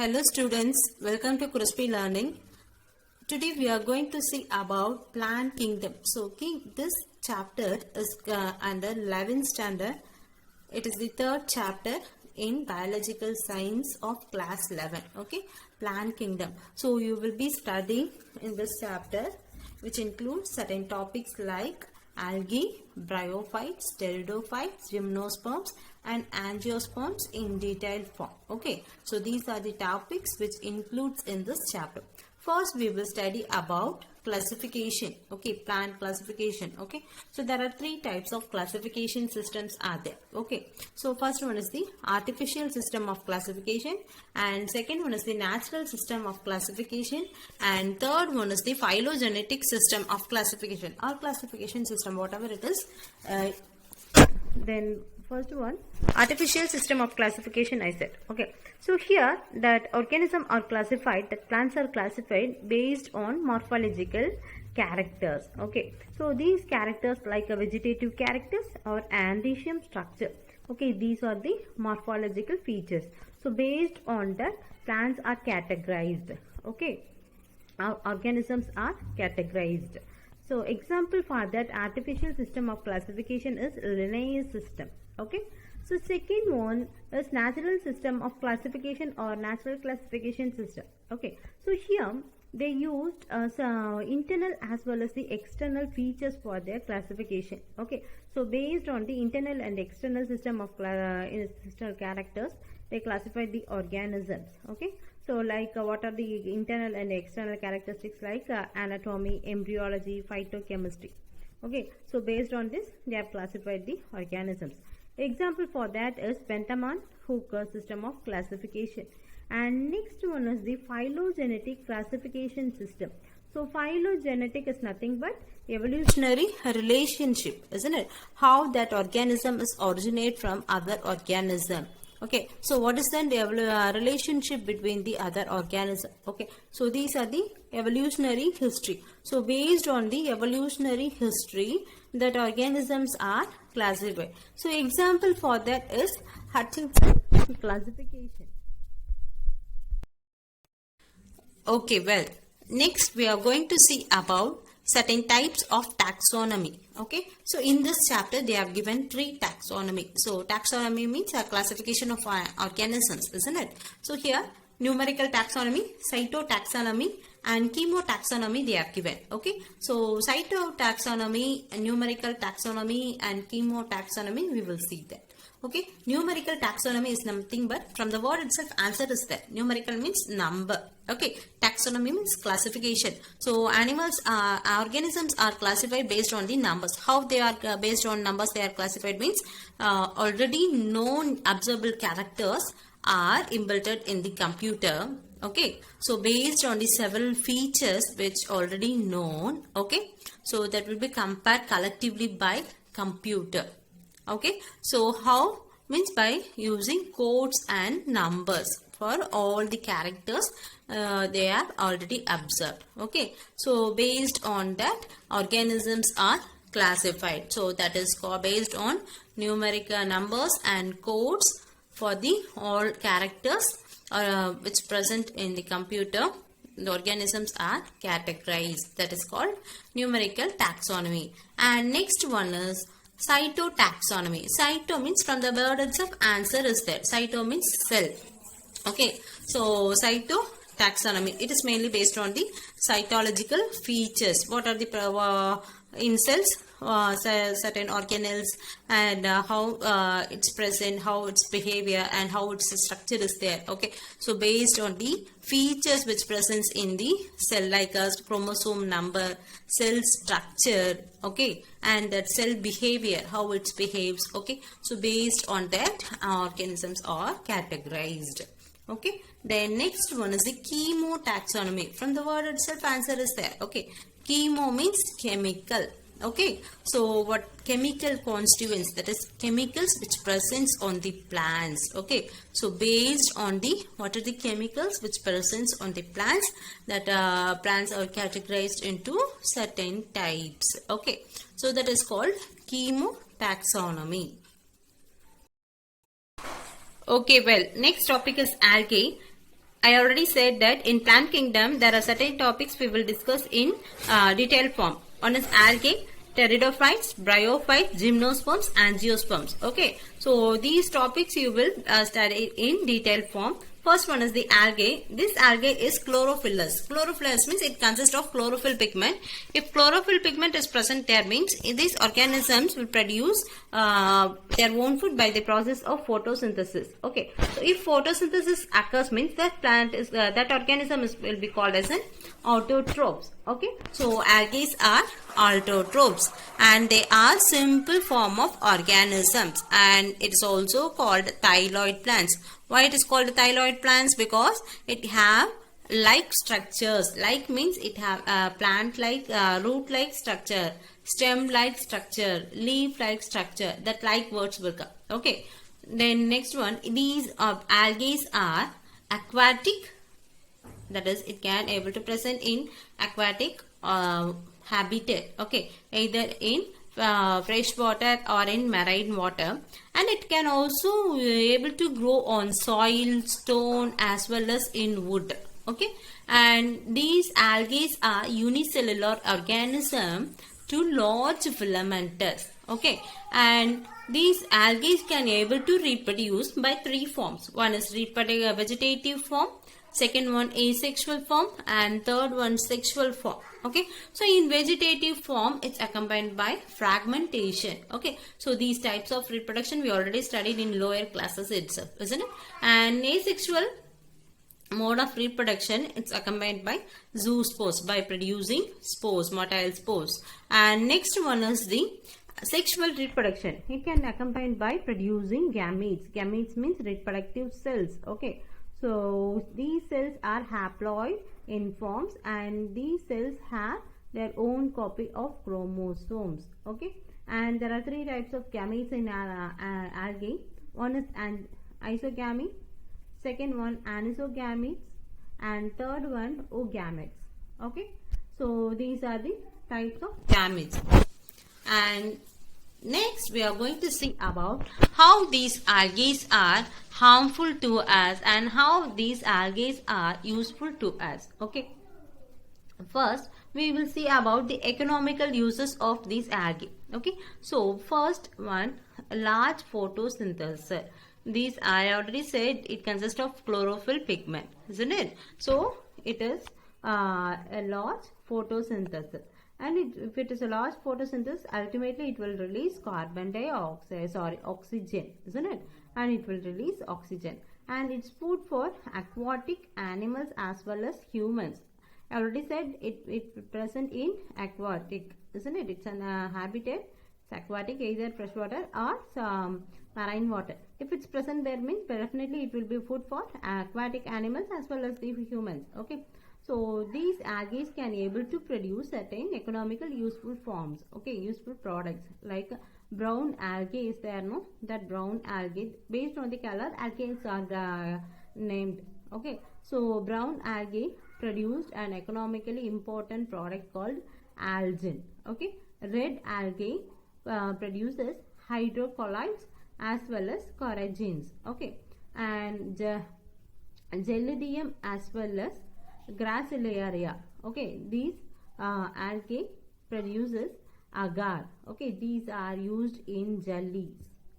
Hello students, welcome to Crispy Learning. Today we are going to see about plant kingdom. So this chapter is under 11th standard. It is the third chapter in biological science of class 11. Okay, plant kingdom. So you will be studying in this chapter, which includes certain topics like algae, bryophytes, pteridophytes, gymnosperms and angiosperms in detailed form. Okay, so these are the topics which includes in this chapter. First we will study about classification. Okay, plant classification. Okay, so there are three types of classification systems are there. Okay, so first one is the artificial system of classification, and second one is the natural system of classification, and third one is the phylogenetic system of classification or classification system, whatever it is. Then first one, artificial system of classification, I said. Okay, so here that organisms are classified, that plants are classified based on morphological characters. Okay, so these characters like a vegetative characters or andesium structure. Okay, these are the morphological features. So based on that, plants are categorized. Okay, our organisms are categorized. So example for that artificial system of classification is Linnaeus system. Okay, so second one is natural system of classification or natural classification system. Okay, so here they used internal as well as the external features for their classification. Okay, so based on the internal and external system of external characters, they classified the organisms. Okay, so like what are the internal and external characteristics like anatomy, embryology, phytochemistry. Okay, so based on this they have classified the organisms. Example for that is Penttman Hooker system of classification. And next one is the phylogenetic classification system. So phylogenetic is nothing but evolutionary relationship, isn't it? How that organism is originate from other organism. Okay, so what is then the relationship between the other organism? Okay, so these are the evolutionary history. So based on the evolutionary history, that organisms are classified. So example for that is Hutchinson classification. Okay, well, next we are going to see about certain types of taxonomy. Okay, so in this chapter they have given three taxonomy. So taxonomy means a classification of organisms, isn't it? So here numerical taxonomy, cytotaxonomy and chemotaxonomy they have given. Okay, so cytotaxonomy, numerical taxonomy and chemotaxonomy we will see that. Okay, numerical taxonomy is nothing but from the word itself answer is there. Numerical means number. Okay, taxonomy means classification. So animals, organisms are classified based on the numbers. How they are based on numbers they are classified means already known observable characters are inbuilt in the computer. Okay, so based on the several features which already known. Okay, so that will be compared collectively by computer. Okay, so how means by using codes and numbers for all the characters they are already observed. Okay, so based on that organisms are classified. So that is based on numeric numbers and codes for the all characters which present in the computer. The organisms are categorized. That is called numerical taxonomy. And next one is cytotaxonomy. Cyto means from the word itself answer is there. Cyto means cell. Okay, so cytotaxonomy, it is mainly based on the cytological features. What are the in cells, certain organelles and how it's present, how its behavior and how its structure is there. Okay, so based on the features which presents in the cell like a chromosome number, cell structure, okay, and that cell behavior, how it behaves. Okay, so based on that organisms are categorized. Okay, then next one is the chemotaxonomy. From the word itself answer is there. Okay, chemo means chemical. Okay, so what chemical constituents, that is chemicals which presents on the plants. Okay, so based on the what are the chemicals which presents on the plants, that plants are categorized into certain types. Okay, so that is called chemotaxonomy. Okay, well, next topic is algae. I already said that in plant kingdom there are certain topics we will discuss in detailed form. One is algae, pteridophytes, bryophytes, gymnosperms, angiosperms. Okay, so these topics you will study in detailed form. First one is the algae. This algae is chlorophyllous. Chlorophyllous means it consists of chlorophyll pigment. If chlorophyll pigment is present there means these organisms will produce their own food by the process of photosynthesis. Okay, so if photosynthesis occurs means that plant is that organism will be called as an autotrophs. Okay, so algae are autotrophs and they are simple form of organisms, and it is also called thyroid plants. Why it is called thyroid plants? Because it have like structures. Like means it have plant like root like structure, stem like structure, leaf like structure. That like words will come. Okay, then next one, these algae are aquatic. That is, it can able to present in aquatic habitat. Okay, either in fresh water or in marine water, and it can also able to grow on soil, stone, as well as in wood. Okay, and these algae are unicellular organism to large filamentous. Okay, and these algae can able to reproduce by three forms. One is vegetative form, second one asexual form, and third one sexual form. Okay, so in vegetative form it's accompanied by fragmentation. Okay, so these types of reproduction we already studied in lower classes itself, isn't it? And asexual mode of reproduction, it's accompanied by zoospores, by producing spores, motile spores. And next one is the sexual reproduction. It can accompanied by producing gametes. Gametes means reproductive cells. Okay, so these cells are haploid in forms, and these cells have their own copy of chromosomes. Okay, and there are three types of gametes in algae. One is isogamy, second one anisogametes, and third one oogametes. Okay, so these are the types of gametes. And next we are going to see about how these algae are harmful to us and how these algae are useful to us. Okay, first we will see about the economical uses of these algae. Okay, so first one, large photosynthesis. These I already said it consists of chlorophyll pigment, isn't it? So it is a large photosynthesis. And if it is a large photosynthesis, ultimately it will release carbon dioxide, oxygen, isn't it? And it will release oxygen. And it's food for aquatic animals as well as humans. I already said it present in aquatic, isn't it? It's an habitat. It's aquatic, either freshwater or marine water. If it's present there means definitely it will be food for aquatic animals as well as the humans. Okay. So these algae can able to produce certain economical useful forms. Okay, useful products like brown algae is there, no? That brown algae, based on the color, algae are named. Okay, so brown algae produced an economically important product called algin. Okay, red algae produces hydrocolloids as well as coragens. Okay, and Gelidium as well as Gracilaria. Okay, these algae produces agar. Okay, these are used in jellies,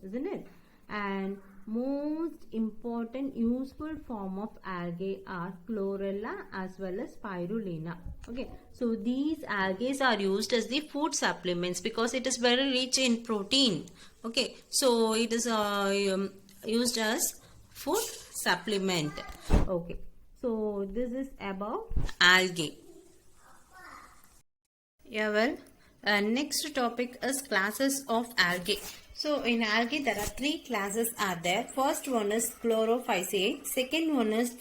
isn't it? And most important useful form of algae are chlorella as well as spirulina. Okay, so these algae are used as the food supplements because it is very rich in protein. Okay, so it is used as food supplement. Okay, so this is about algae. Yeah, well, next topic is classes of algae. So in algae there are three classes are there. First one is Chlorophyceae, second one is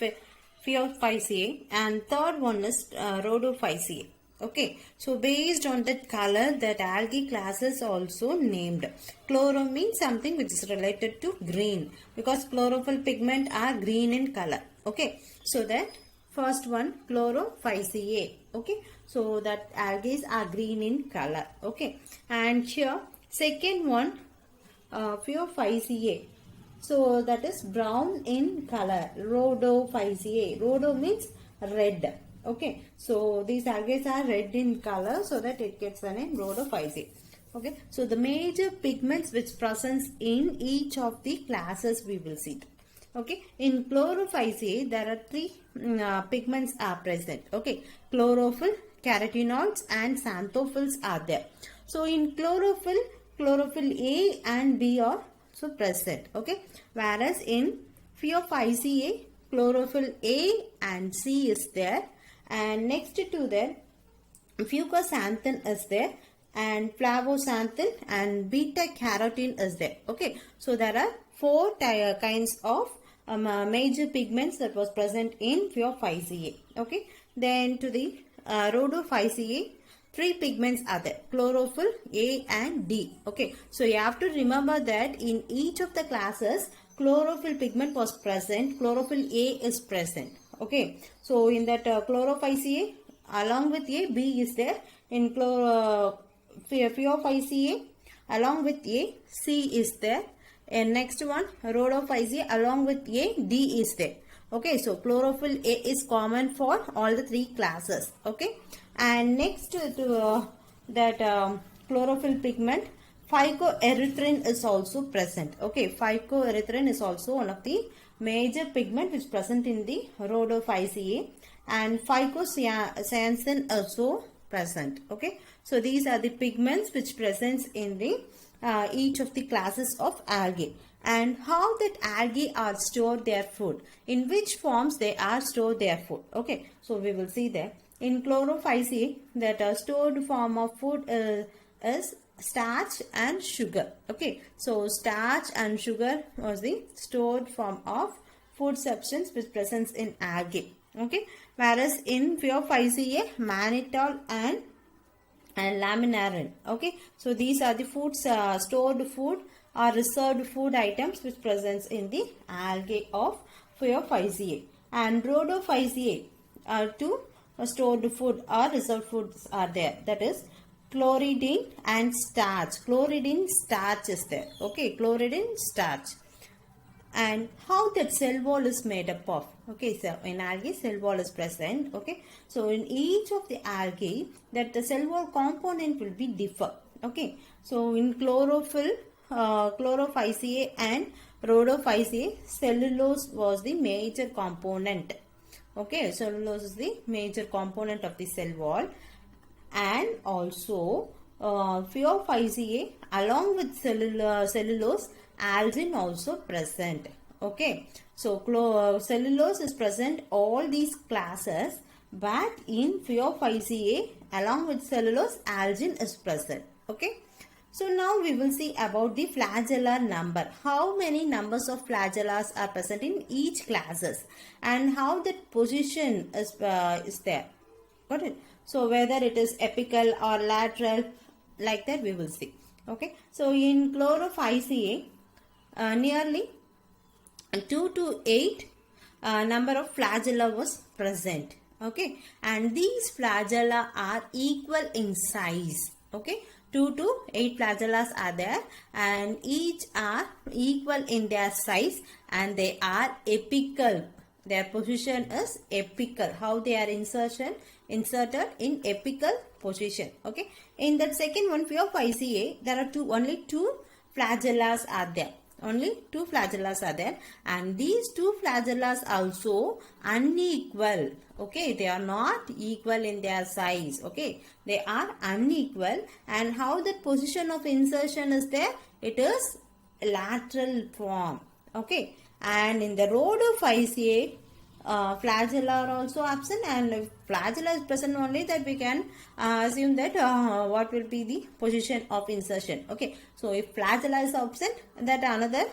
Phaeophyceae, and third one is Rhodophyceae. Okay, so based on that color, that algae classes also named. Chloro means something which is related to green because chlorophyll pigment are green in color. Okay, so that first one Chlorophyceae. Okay, so that algae are green in color. Okay, and here second one Phaeophyceae. So that is brown in color. Rhodophyceae. Rhodo means red. Okay, so these algae are red in color, so that it gets the name Rhodophyceae. Okay, so the major pigments which presents in each of the classes we will see. Okay, in Chlorophyceae there are three pigments are present. Okay, chlorophyll, carotenoids and xanthophylls are there. So in chlorophyll, chlorophyll A and B are so present. Okay, whereas in Phaeophyceae, chlorophyll A and C is there, and next to that fucoxanthin is there, and flavoxanthin and beta carotene is there. Okay, so there are four kinds of major pigments that was present in Phaeophyceae. Okay, then to the Rhodophyceae, three pigments are there: chlorophyll, A and D. Okay, so you have to remember that in each of the classes chlorophyll pigment was present, chlorophyll A is present. Okay, so in that Chlorophyceae, along with A, B is there. In Phaeophyceae, along with A, C is there. And next one, Rhodophyceae, along with A, D is there. Okay, so chlorophyll A is common for all the three classes. Okay, and next to that chlorophyll pigment, phycoerythrin is also present. Okay, phycoerythrin is also one of the major pigment which present in the Rhodophyceae, and phycocyanin also present. Okay, so these are the pigments which presents in the each of the classes of algae. And how that algae are stored their food, in which forms they are stored their food. Okay, so we will see that in Chlorophyceae that stored form of food is starch and sugar. Okay, so starch and sugar was the stored form of food substance which presents in algae. Okay, whereas in Phaeophyceae, mannitol and laminarin. Okay, so these are the foods, stored food or reserved food items which presents in the algae of Phaeophyceae. And Rhodophyceae are two stored food or reserved foods are there. That is chlorидin and starch. Chlorидin starch is there. Okay, chloridin starch. And how that cell wall is made up of. Okay, so in algae cell wall is present. Okay, so in each of the algae that the cell wall component will be differ. Okay, so in chlorophyll, Chlorophyceae and Rhodophyceae, cellulose was the major component. Okay, cellulose is the major component of the cell wall. And also Phaeophyceae, along with cellulose, algin also present. Okay, so cellulose is present all these classes, but in Phaeophyceae, along with cellulose, algin is present. Okay, so now we will see about the flagellar number. How many numbers of flagellars are present in each classes, and how that position is there. Got it? So whether it is apical or lateral, like that we will see. Okay, so in Chlorophyceae, nearly 2 to 8 number of flagella was present. Okay, and these flagella are equal in size. Okay, 2 to 8 flagellas are there, and each are equal in their size, and they are apical. Their position is apical. How they are inserted in apical position. Okay, in that second one, Phaeophyceae, there are only two flagellas are there. Only two flagellas are there, and these two flagellas also unequal. Okay, they are not equal in their size. Okay, they are unequal. And how the position of insertion is there? It is lateral form. Okay, and in the Rhodophyceae, flagella are also absent, and if flagella is present only, that we can assume that what will be the position of insertion. Okay, so if flagella is absent, that another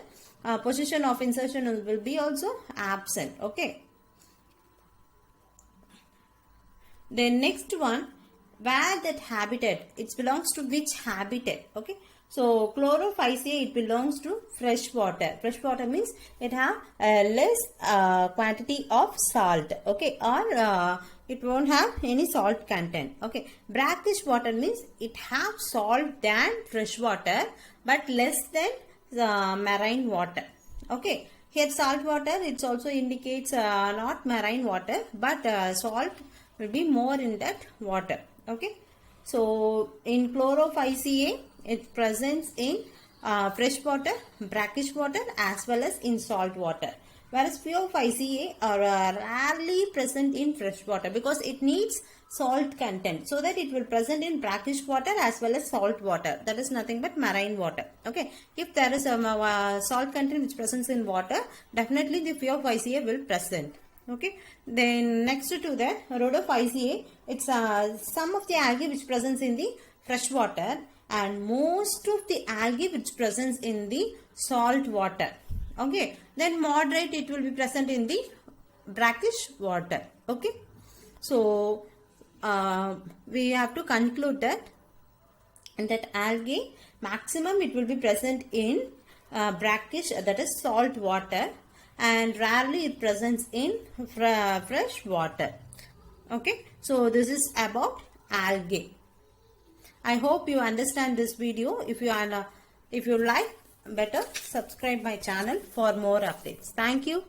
position of insertion will be also absent. Okay, then next one, where that habitat, it belongs to which habitat. Okay, so Chlorophyceae, it belongs to fresh water. Fresh water means it have less quantity of salt. Okay, or it won't have any salt content. Okay, brackish water means it have salt than fresh water, but less than marine water. Okay, here salt water, it also indicates not marine water, but salt will be more in that water. Okay, so in chloro-5Ca, it presents in fresh water, brackish water as well as in salt water. Whereas pure 5Ca are rarely present in fresh water because it needs salt content, so that it will present in brackish water as well as salt water, that is nothing but marine water. Okay, if there is a salt content which presents in water, definitely the pure 5Ca will present. Okay, then next to the rhodo 5Ca, it's some of the algae which presents in the fresh water and most of the algae which presents in the salt water. Okay, then moderate it will be present in the brackish water. Okay, so we have to conclude that algae maximum it will be present in brackish, that is salt water, and rarely it presents in fresh water. Okay, so this is about algae. I hope you understand this video. If you like, better subscribe my channel for more updates. Thank you.